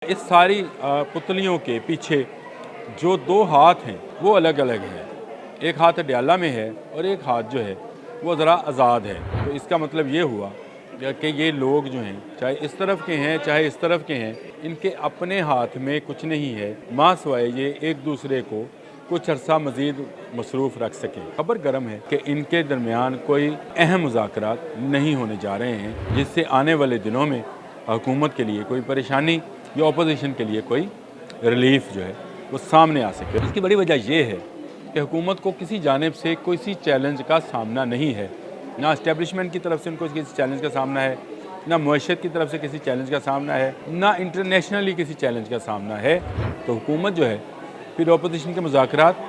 इस सारी पुतलियों के पीछे जो दो हाथ हैं वो अलग अलग हैं। एक हाथ अडयाला में है और एक हाथ जो है वो ज़रा आज़ाद है। तो इसका मतलब ये हुआ कि ये लोग जो हैं चाहे इस तरफ के हैं चाहे इस तरफ के हैं, इनके अपने हाथ में कुछ नहीं है माँ सिवाय ये एक दूसरे को कुछ अरसा मज़ीद मसरूफ़ रख सकें। खबर गर्म है कि इनके दरमियान कोई अहम मुज़ाकरात नहीं होने जा रहे हैं, जिससे आने वाले दिनों में हुकूमत के लिए कोई परेशानी या अपोजिशन के लिए कोई रिलीफ जो है वो सामने आ सके। इसकी बड़ी वजह ये है कि हुकूमत को किसी जानिब से किसी चैलेंज का सामना नहीं है। ना इस्टेब्लिशमेंट की तरफ से उनको किसी चैलेंज का सामना है, ना मुआशरत की तरफ से किसी चैलेंज का सामना है, ना इंटरनेशनली किसी चैलेंज का सामना है। तो हुकूमत जो है फिर अपोजिशन के मुज़ाकरात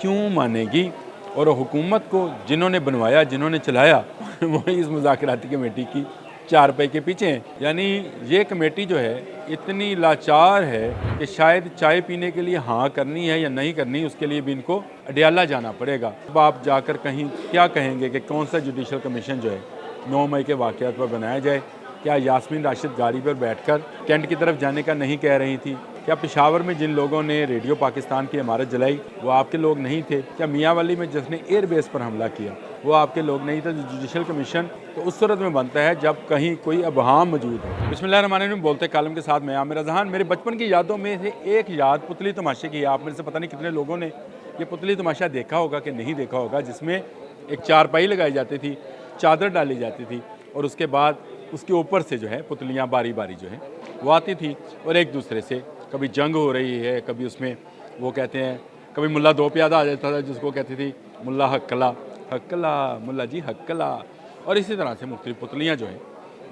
क्यों मानेगी? और हुकूमत को जिन्होंने बनवाया, जिन्होंने चलाया वही इस मुज़ाकराती कमेटी की चारपाई के पीछे हैं। यानी ये कमेटी जो है इतनी लाचार है कि शायद चाय पीने के लिए हाँ करनी है या नहीं करनी, उसके लिए भी इनको अडयाला जाना पड़ेगा। अब आप जाकर कहीं क्या कहेंगे कि कौन सा जुडिशल कमीशन जो है 9 मई के वाक़यात पर बनाया जाए? क्या यास्मीन राशिद गाड़ी पर बैठकर कैंट की तरफ जाने का नहीं कह रही थी? क्या पेशावर में जिन लोगों ने रेडियो पाकिस्तान की इमारत जलाई वो आपके लोग नहीं थे? क्या मियांवाली में जिसने एयर बेस पर हमला किया वो आपके लोग नहीं थे? जुडिशल कमीशन तो उस सूरत में बनता है जब कहीं कोई अबहाम मौजूद है। बिस्मिल्लाहिर्रहमानिर्रहीम बोलते कालम के साथ मैं आमिर रज़हान। मेरे बचपन की यादों में से एक याद पुतली तमाशे की है। आप मेरे से पता नहीं कितने लोगों ने ये पुतली तमाशा देखा होगा कि नहीं देखा होगा, जिसमें एक चारपाई लगाई जाती थी, चादर डाली जाती थी और उसके बाद उसके ऊपर से जो है पुतलियाँ बारी बारी जो है वो आती थी और एक दूसरे से कभी जंग हो रही है, कभी उसमें वो कहते हैं, कभी मुल्ला दो प्यादा आ जाता था जिसको कहती थी मुल्ला हक्कला हक्कला, मुल्ला जी हक्कला। और इसी तरह से मुख्तलिफ पुतलियाँ जो हैं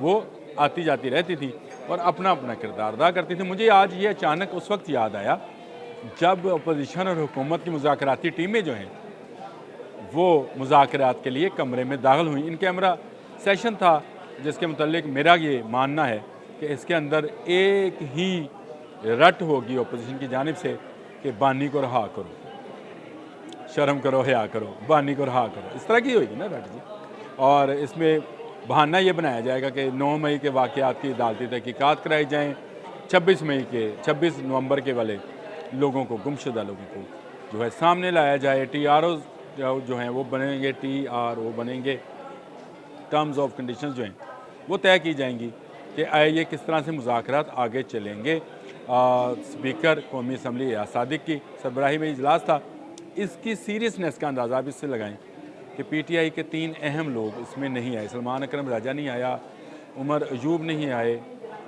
वो आती जाती रहती थी और अपना अपना किरदार अदा करती थी। मुझे आज ये अचानक उस वक्त याद आया जब अपोजिशन और हुकूमत की मुज़ाकराती टीमें जो हैं वो मुज़ाकरात के लिए कमरे में दाखिल हुई। इन कैमरा सेशन था जिसके मुतालिक मेरा ये मानना है कि इसके अंदर एक ही रट होगी अपोजिशन की जानिब से कि बानी को रहा करो, शर्म करो, हया करो, बानी को रहा करो, इस तरह की होगी ना रट जी। और इसमें बहाना ये बनाया जाएगा कि 9 मई के वाक़यात की अदालती तहकीकात कराई जाएँ, 26 नवंबर के वाले लोगों को, गुमशुदा लोगों को जो है सामने लाया जाए। TROs जो हैं वो बनेंगे, TRO बनेंगे, टर्म्स ऑफ कंडीशंस जो हैं वो तय की जाएंगी कि ये किस तरह से मुज़ाकरात आगे चलेंगे। स्पीकर कौमी असम्बली रियाज सादिक की सरबराही में इजलास था। इसकी सीरियसनेस का अंदाज़ा आप इससे लगाएं कि PTI के 3 अहम लोग इसमें नहीं आए। सलमान अकरम राजा नहीं आया, उमर अयूब नहीं आए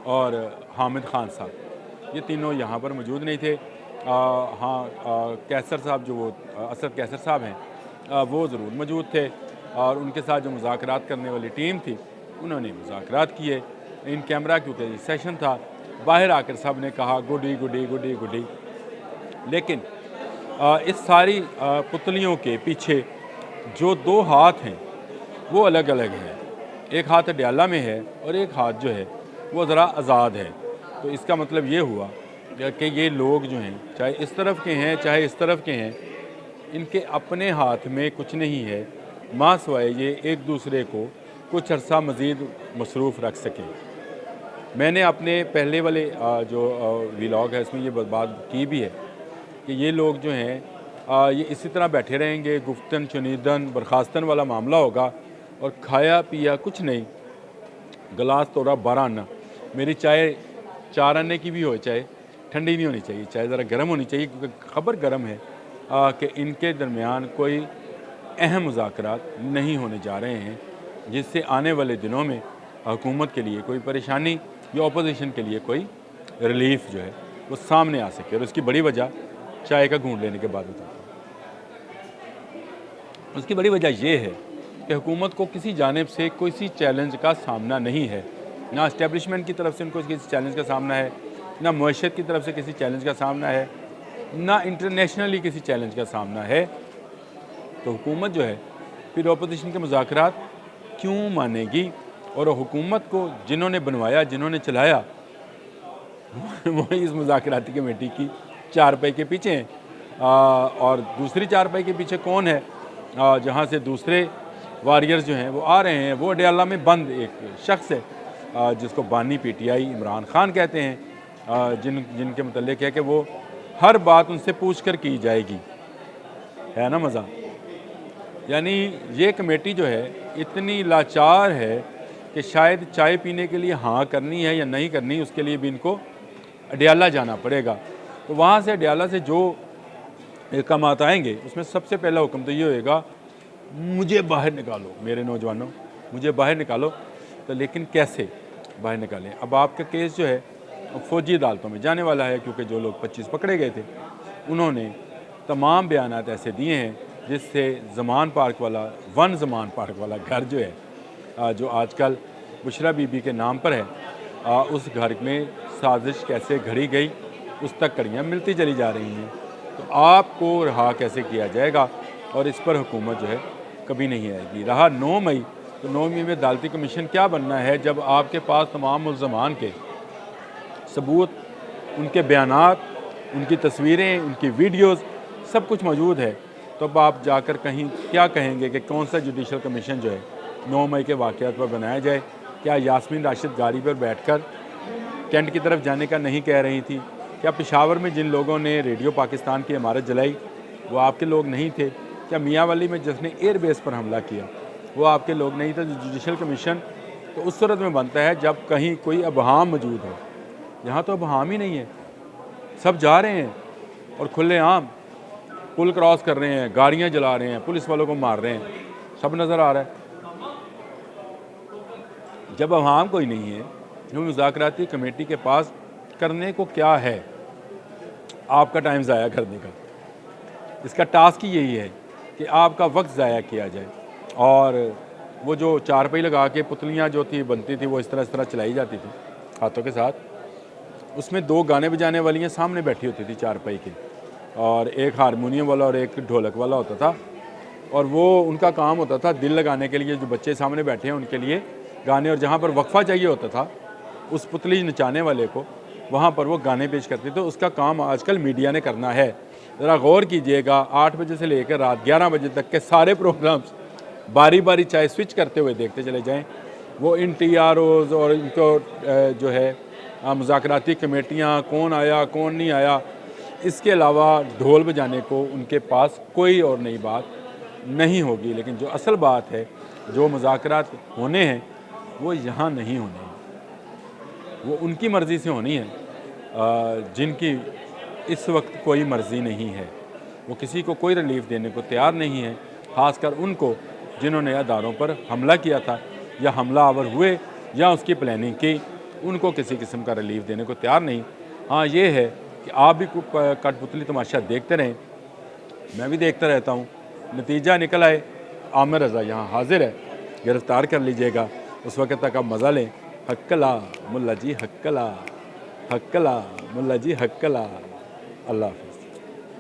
और हामिद खान साहब, ये तीनों यहाँ पर मौजूद नहीं थे। कैसर साहब जो वो असद कैसर साहब हैं वो ज़रूर मौजूद थे और उनके साथ जो मुज़ाकरात करने वाली टीम थी उन्होंने मुज़ाकरात किए। इन कैमरा क्योंकि सेशन था, बाहर आकर सब ने कहा गुडी गुडी गुडी गुडी। लेकिन इस सारी पुतलियों के पीछे जो दो हाथ हैं वो अलग अलग हैं। एक हाथ अडयाला में है और एक हाथ जो है वो ज़रा आज़ाद है। तो इसका मतलब ये हुआ कि ये लोग जो हैं चाहे इस तरफ के हैं चाहे इस तरफ के हैं, इनके अपने हाथ में कुछ नहीं है माँ सिवाय ये एक दूसरे को कुछ अरसा मज़ीद मसरूफ़ रख सकें। मैंने अपने पहले वाले जो व्लॉग है इसमें ये बात की भी है कि ये लोग जो हैं ये इसी तरह बैठे रहेंगे, गुफ्तन चुनीदन बर्खास्तन वाला मामला होगा और खाया पिया कुछ नहीं, गिलास तोड़ा 12 आना। मेरी चाय 4 आने की भी हो, चाहे ठंडी नहीं होनी चाहिए, चाहे ज़रा गर्म होनी चाहिए, क्योंकि खबर गर्म है कि इनके दरमियान कोई अहम मुज़ाकरात नहीं होने जा रहे हैं, जिससे आने वाले दिनों में हुकूमत के लिए कोई परेशानी या अपोजिशन के लिए कोई रिलीफ जो है वो सामने आ सके। और उसकी बड़ी वजह चाय का घूंट लेने के बाद बताता हूँ। उसकी बड़ी वजह ये है कि हुकूमत को किसी जानिब से किसी चैलेंज का सामना नहीं है। ना इस्टेब्लिशमेंट की तरफ से उनको किसी चैलेंज का सामना है, ना मुआशरत की तरफ से किसी चैलेंज का सामना है, ना इंटरनेशनली किसी चैलेंज का सामना है। तो हुकूमत जो है फिर अपोजिशन के मुज़ाकरात क्यों मानेगी? और हुकूमत को जिन्होंने बनवाया, जिन्होंने चलाया वही इस मुज़ाकराती कमेटी की चारपाई के पीछे हैं। और दूसरी चारपाई के पीछे कौन है? जहाँ से दूसरे वारियर्स जो हैं वो आ रहे हैं, वो अडयाला में बंद एक शख्स है जिसको बानी PTI इमरान खान कहते हैं। جن کے متعلق ہے کہ وہ ہر بات ان سے پوچھ کر کی جائے گی، ہے نا مزہ۔ یعنی یہ کمیٹی جو ہے اتنی لاچار ہے کہ شاید چائے پینے کے لیے ہاں کرنی ہے یا نہیں کرنی، اس کے لیے بھی ان کو اڈیالہ جانا پڑے گا۔ تو وہاں سے اڈیالہ سے جو احکامات آئیں گے اس میں سب سے پہلا حکم تو یہ ہوئے گا، مجھے باہر نکالو میرے نوجوانوں، مجھے باہر نکالو۔ تو لیکن کیسے باہر نکالیں؟ اب آپ کا کیس جو ہے فوجی عدالتوں میں جانے والا ہے، کیونکہ جو لوگ 25 پکڑے گئے تھے انہوں نے تمام بیانات ایسے دیے ہیں جس سے زمان پارک والا زمان پارک والا گھر جو ہے جو آج کل بشرا بی بی کے نام پر ہے، اس گھر میں سازش کیسے گھڑی گئی اس تک کڑیاں ملتی چلی جا رہی ہیں۔ تو آپ کو رہا کیسے کیا جائے گا، اور اس پر حکومت جو ہے کبھی نہیں آئے گی۔ رہا 9 مئی، تو 9 مئی میں عدالتی کمیشن کیا بننا ہے جب آپ کے پاس تمام ملزمان کے ثبوت، ان کے بیانات، ان کی تصویریں، ان کی ویڈیوز سب کچھ موجود ہے، تو اب آپ جا کر کہیں کیا کہیں گے کہ کون سا جوڈیشل کمیشن جو ہے 9 مئی کے واقعات پر بنایا جائے؟ کیا یاسمین راشد گاڑی پر بیٹھ کر کینٹ کی طرف جانے کا نہیں کہہ رہی تھی؟ کیا پشاور میں جن لوگوں نے ریڈیو پاکستان کی عمارت جلائی وہ آپ کے لوگ نہیں تھے؟ کیا میاں والی میں جس نے ایئر بیس پر حملہ کیا وہ آپ کے لوگ نہیں تھے؟ جوڈیشل کمیشن تو اس صورت میں بنتا ہے جب کہیں کوئی ابہام موجود ہو۔ یہاں تو ابہام ہی نہیں ہے، سب جا رہے ہیں اور کھلے عام پل کراس کر رہے ہیں، گاڑیاں جلا رہے ہیں، پولیس والوں کو مار رہے ہیں، سب نظر آ رہا ہے۔ جب ابہام کوئی نہیں ہے، جو مذاکراتی کمیٹی کے پاس کرنے کو کیا ہے آپ کا ٹائم ضائع کرنے کا؟ اس کا ٹاسک ہی یہی ہے کہ آپ کا وقت ضائع کیا جائے، اور وہ جو چارپائی لگا کے پتلیاں جو تھی بنتی تھی وہ اس طرح چلائی جاتی تھی ہاتھوں کے ساتھ، اس میں 2 گانے بجانے والیاں سامنے بیٹھی ہوتی تھی چارپائی کے، اور ایک ہارمونیم والا اور ایک ڈھولک والا ہوتا تھا، اور وہ ان کا کام ہوتا تھا دل لگانے کے لیے جو بچے سامنے بیٹھے ہیں ان کے لیے گانے، اور جہاں پر وقفہ چاہیے ہوتا تھا اس پتلی نچانے والے کو وہاں پر وہ گانے پیش کرتے تھے۔ اس کا کام آج کل میڈیا نے کرنا ہے۔ ذرا غور کیجئے گا، 8 بجے سے لے کر رات 11 بجے تک کے سارے پروگرامز باری باری چاہے سوئچ کرتے ہوئے دیکھتے چلے جائیں، وہ ان ٹی آر اوز اور ان کو جو ہے مذاکراتی کمیٹیاں، کون آیا کون نہیں آیا، اس کے علاوہ ڈھول بجانے کو ان کے پاس کوئی اور نئی بات نہیں ہوگی۔ لیکن جو اصل بات ہے، جو مذاکرات ہونے ہیں وہ یہاں نہیں ہونے ہیں، وہ ان کی مرضی سے ہونی ہے جن کی اس وقت کوئی مرضی نہیں ہے۔ وہ کسی کو کوئی ریلیف دینے کو تیار نہیں ہے، خاص کر ان کو جنہوں نے اداروں پر حملہ کیا تھا یا حملہ آور ہوئے یا اس کی پلاننگ کی، ان کو کسی قسم کا ریلیف دینے کو تیار نہیں۔ ہاں یہ ہے کہ آپ بھی کٹ پتلی تماشا دیکھتے رہیں، میں بھی دیکھتا رہتا ہوں، نتیجہ نکل آئے عامر رضا یہاں حاضر ہے، گرفتار کر لیجئے گا، اس وقت تک آپ مزہ لیں۔ حقلا ملا جی حقلا، حقلا ملا جی حقلا۔ اللہ حافظ۔